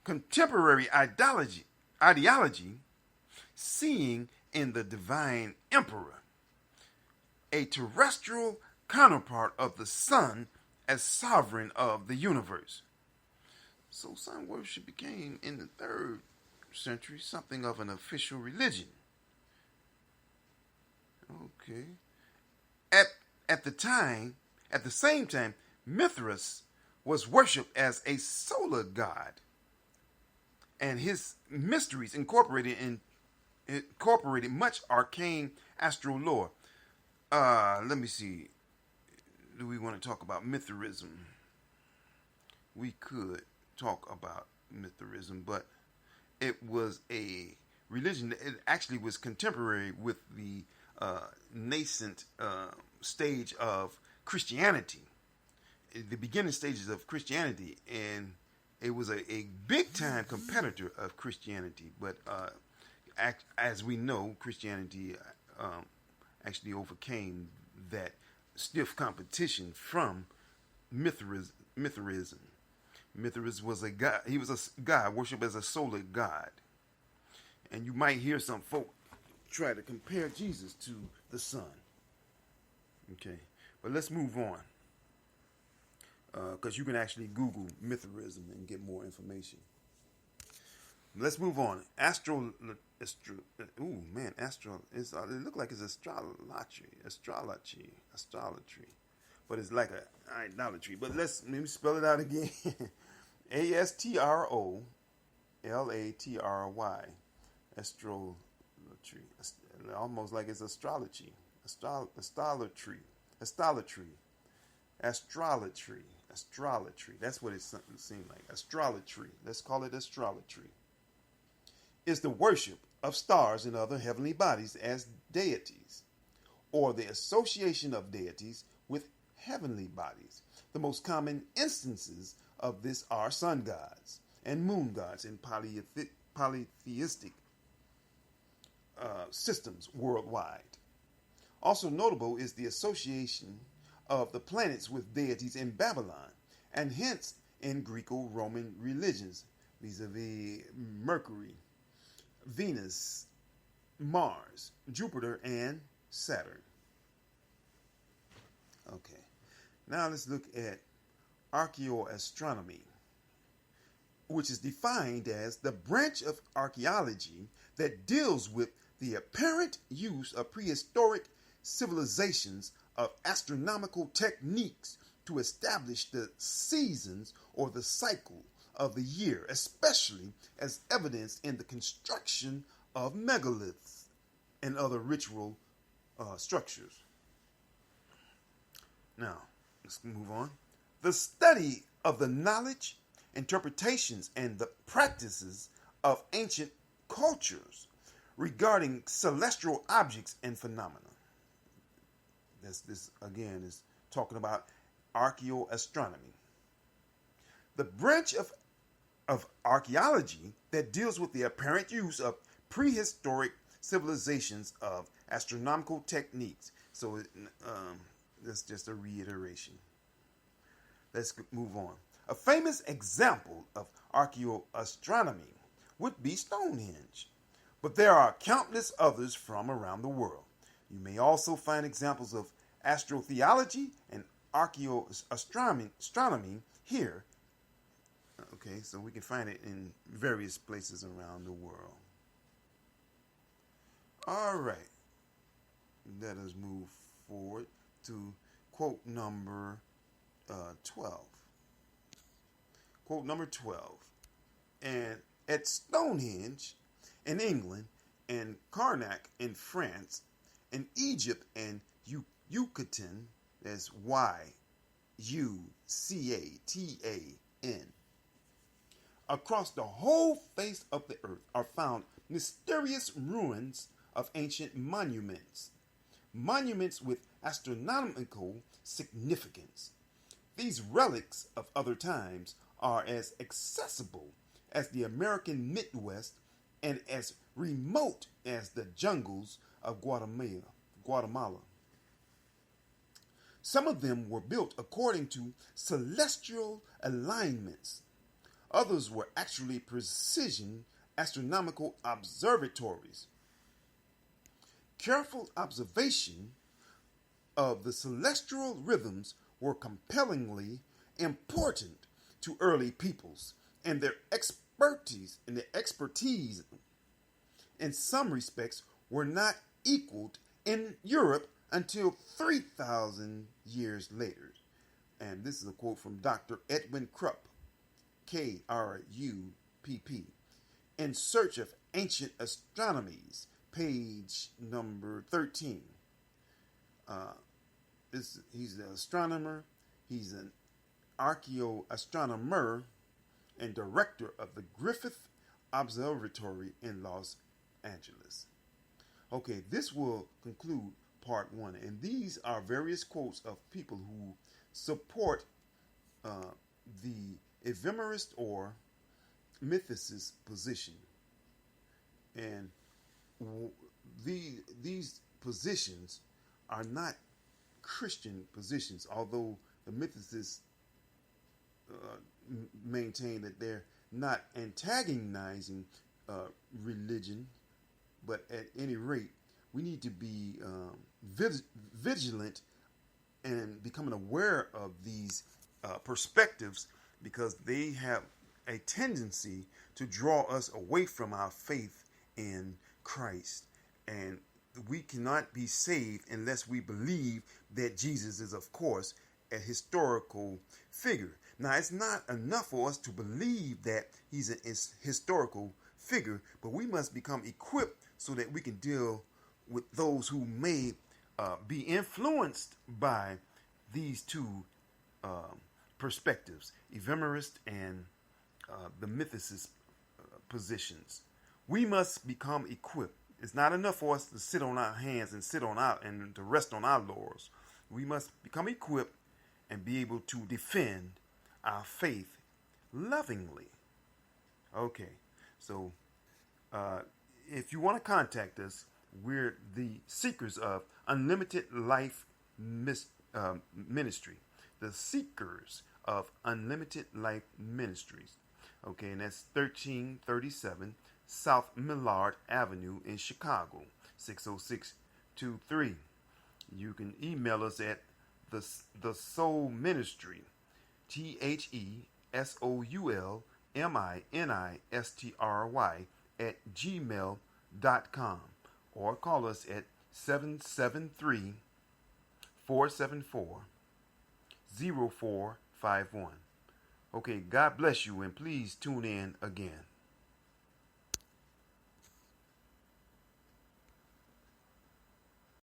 contemporary ideology, seeing in the divine emperor a terrestrial counterpart of the sun as sovereign of the universe. So sun worship became, in the 3rd century, something of an official religion. Okay. At the same time, Mithras was worshipped as a solar god, and his mysteries incorporated much arcane astral lore. Let me see. Do we want to talk about Mithraism? We could talk about Mithraism, but it was a religion that it actually was contemporary with the nascent stage of Christianity, the beginning stages of Christianity, and it was a big time competitor of Christianity. But as we know, Christianity actually overcame that stiff competition from Mithraism. Mithras was a god. He was a god worshipped as a solar god, and you might hear some folk try to compare Jesus to the sun. Okay, but let's move on, because you can actually Google Mithraism and get more information. Let's move on. It look like it's astrology, but it's like a idolatry. But let me spell it out again. Astrolatry. Astrology. Almost like it's astrology. Astrology. That's what it seemed like. Astrology. Let's call it astrology. Is the worship of stars and other heavenly bodies as deities, or the association of deities with heavenly bodies. The most common instances of this are sun gods and moon gods in polytheistic systems worldwide. Also notable is the association of the planets with deities in Babylon, and hence in Greco-Roman religions, vis-a-vis Mercury, Venus, Mars, Jupiter, and Saturn. Okay, now let's look at archaeoastronomy, which is defined as the branch of archaeology that deals with the apparent use of prehistoric civilizations of astronomical techniques to establish the seasons or the cycle of the year, especially as evidenced in the construction of megaliths and other ritual structures. Now, let's move on. The study of the knowledge, interpretations, and the practices of ancient cultures regarding celestial objects and phenomena. This again is talking about archaeoastronomy. The branch of archaeology that deals with the apparent use of prehistoric civilizations of astronomical techniques. So that's just a reiteration. Let's move on. A famous example of archaeoastronomy would be Stonehenge, but there are countless others from around the world. You may also find examples of astrotheology and archaeoastronomy here. Okay, so we can find it in various places around the world. All right, let us move forward to quote number 12. Quote number 12. And at Stonehenge in England, and Karnak in France, in Egypt and Yucatan, that's Yucatan, across the whole face of the earth are found mysterious ruins of ancient monuments with astronomical significance. These relics of other times are as accessible as the American Midwest and as remote as the jungles of Guatemala. Some of them were built according to celestial alignments Others were actually precision astronomical observatories. Careful observation of the celestial rhythms were compellingly important to early peoples, and their expertise in some respects were not equaled in Europe until 3,000 years later. And this is a quote from Dr. Edwin Krupp, Krupp, In Search of Ancient Astronomies, page number 13. He's an astronomer, he's an archaeoastronomer, and director of the Griffith Observatory in Los Angeles. Okay, this will conclude part one, and these are various quotes of people who support the EVEMERIST or MYTHICIST position. And these positions are not Christian positions, although the mythicists maintain that they're not antagonizing religion, but at any rate, we need to be vigilant and becoming aware of these perspectives, because they have a tendency to draw us away from our faith in Christ. And we cannot be saved unless we believe that Jesus is, of course, a historical figure. Now, it's not enough for us to believe that he's a historical figure, but we must become equipped so that we can deal with those who may be influenced by these two perspectives, Evemerist and the mythicist positions. We must become equipped. It's not enough for us to sit on our hands and to rest on our laurels. We must become equipped and be able to defend our faith lovingly. Okay, so if you want to contact us, we're the Seekers of Unlimited Life Ministry. The Seekers of Unlimited Life Ministries. Okay, and that's 1337 South Millard Avenue in Chicago, 60623. You can email us at the Soul Ministry, THESOULMINISTRY @gmail.com, or call us at 773-474-0451. Okay, God bless you, and please tune in again.